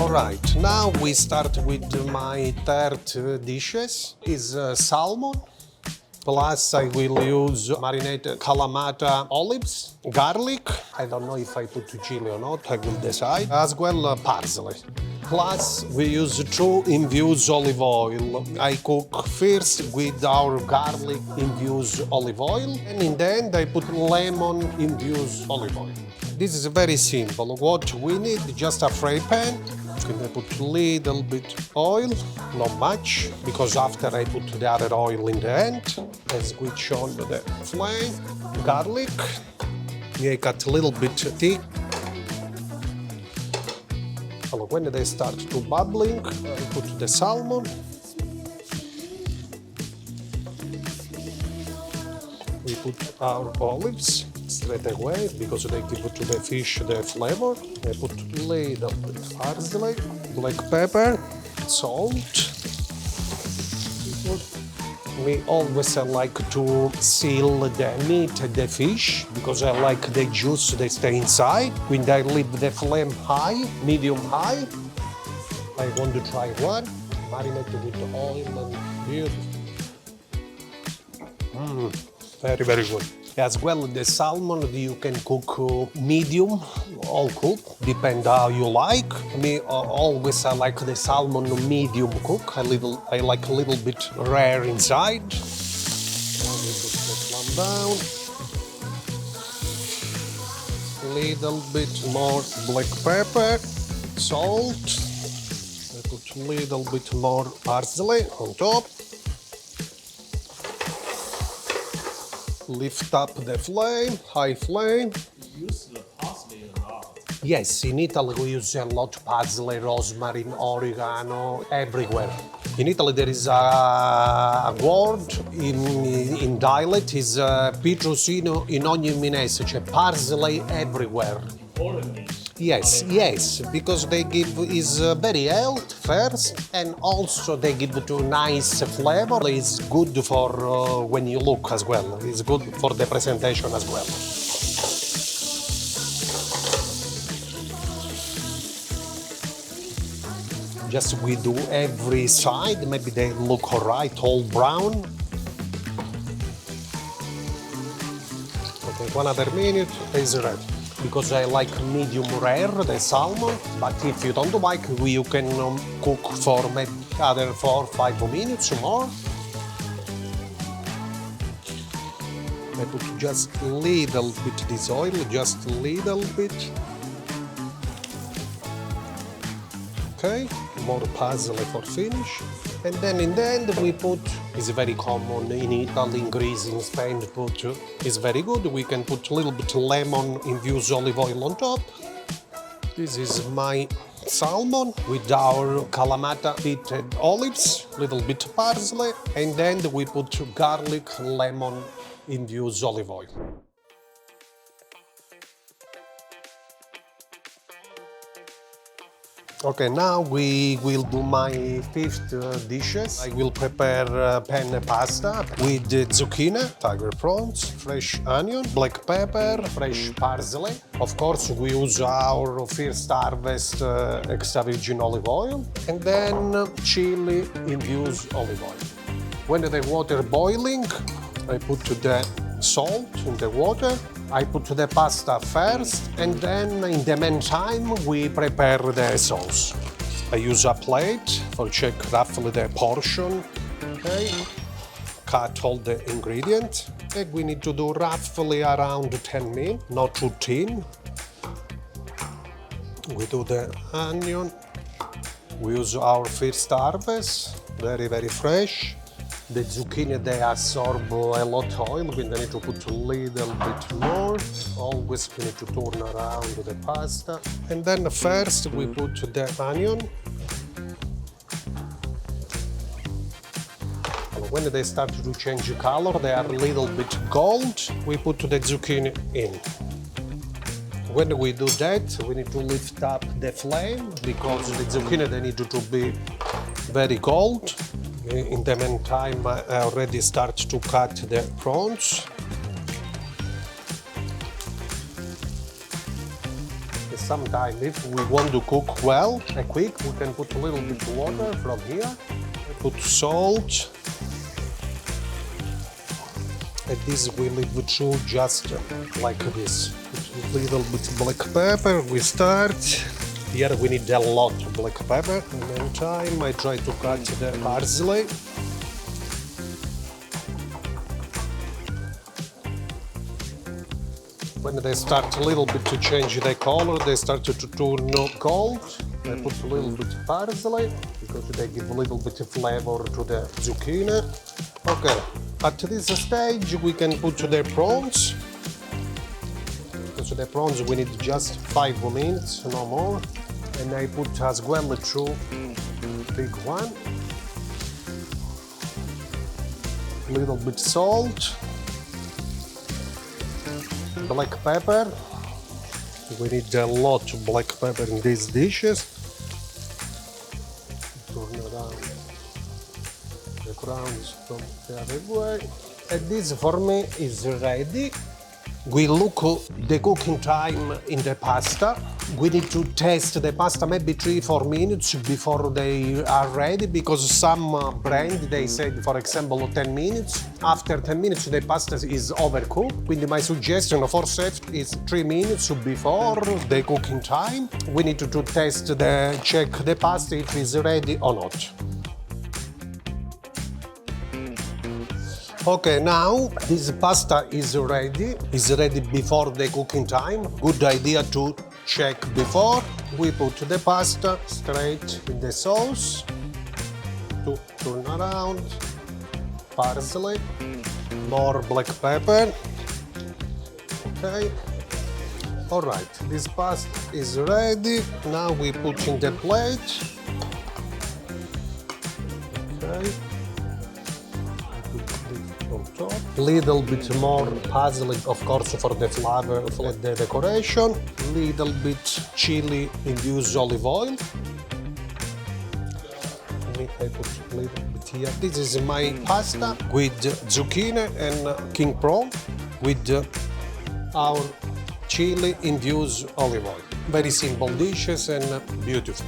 Alright, now we start with my third dishes, is salmon. Plus I will use marinated Kalamata olives, garlic. I don't know if I put chili or not, I will decide. As well parsley. Plus we use 2 infused olive oil. I cook first with our garlic infused olive oil, and in the end I put lemon infused olive oil. This is very simple. What we need is just a fry pan. I put a little bit oil, not much, because after I put the other oil in the end. I switch on the flame. Garlic, make it a little bit thick. When they start to bubbling, I put the salmon. We put our olives straight away because they give to the fish the flavor. I put a little bit parsley, black pepper, salt. Me always like to seal the meat, the fish, because I like the juice they stay inside. When I leave the flame high, medium high, I want to try one. Marinated with oil and beautiful. Very, very good. As well, the salmon you can cook medium, all cooked, depend how you like. Me always I like the salmon medium cook. I like a little bit rare inside. Now we put the plum down. Little bit more black pepper, salt. I put a little bit more parsley on top. Lift up the flame, high flame. You use the parsley a lot. Yes, in Italy we use a lot of parsley, rosemary, oregano, everywhere. In Italy there is a word in dialect is pitrosino in ogni minese, c'è parsley everywhere. Yes, because they give is very healthy first, and also they give to nice flavor. It's good for when you look as well. It's good for the presentation as well. Just we do every side. Maybe they look alright, all brown. Okay, 1 other minute is ready. Because I like medium rare, the salmon, but if you don't like, you can cook for maybe other 4 or 5 minutes more. I put just a little bit this oil, just a little bit. Okay, more parsley for finish. And then in the end we put, it's very common in Italy, in Greece, in Spain, put, it's very good. We can put a little bit lemon infused olive oil on top. This is my salmon with our Kalamata heated olives, little bit parsley, and then we put garlic, lemon infused olive oil. Okay, now we will do my 5th dishes. I will prepare penne pasta with zucchini, tiger prawns, fresh onion, black pepper, fresh parsley. Of course, we use our first harvest extra virgin olive oil, and then chili infused olive oil. When the water boiling, I put the salt in the water. I put the pasta first, and then in the meantime we prepare the sauce. I use a plate for check roughly the portion. Okay, cut all the ingredients. And we need to do roughly around 10 minutes, not too thin. We do the onion. We use our first harvest, very, very fresh. The zucchini, they absorb a lot of oil, we need to put a little bit more. Always we need to turn around the pasta. And then first we put the onion. When they start to change color, they are a little bit gold, we put the zucchini in. When we do that, we need to lift up the flame because the zucchini, they need to be very gold. In the meantime, I already start to cut the prawns. Sometimes if we want to cook well and quick, we can put a little bit of water from here. Put salt. And this we leave it through just like this. Put a little bit of black pepper. We start. Here we need a lot of black pepper. In the meantime, I try to cut the parsley. When they start a little bit to change the color, they start to turn gold. I put a little bit of parsley because they give a little bit of flavor to the zucchini. Okay, at this stage we can put the prawns. Because the prawns we need just 5 minutes, no more. And I put as well two big one. A little bit salt. Black pepper. We need a lot of black pepper in these dishes. Turn around the crowns from the other way. And this for me is ready. We look the cooking time in the pasta. We need to test the pasta maybe 3-4 minutes before they are ready, because some brand they said, for example, 10 minutes. After 10 minutes the pasta is overcooked. Quindi my suggestion for safety is 3 minutes before the cooking time. We need to check the pasta if it's ready or not. Okay, now this pasta is ready. It's ready before the cooking time. Good idea to check before. We put the pasta straight in the sauce. To turn around. Parsley. More black pepper. Okay. All right, this pasta is ready. Now we put in the plate. Okay. On top. Little bit more parsley, of course, for the flavor, for the decoration. Little bit chili infused olive oil. I put a little bit here. This is my pasta with zucchini and king prawn with our chili infused olive oil. Very simple dishes and beautiful.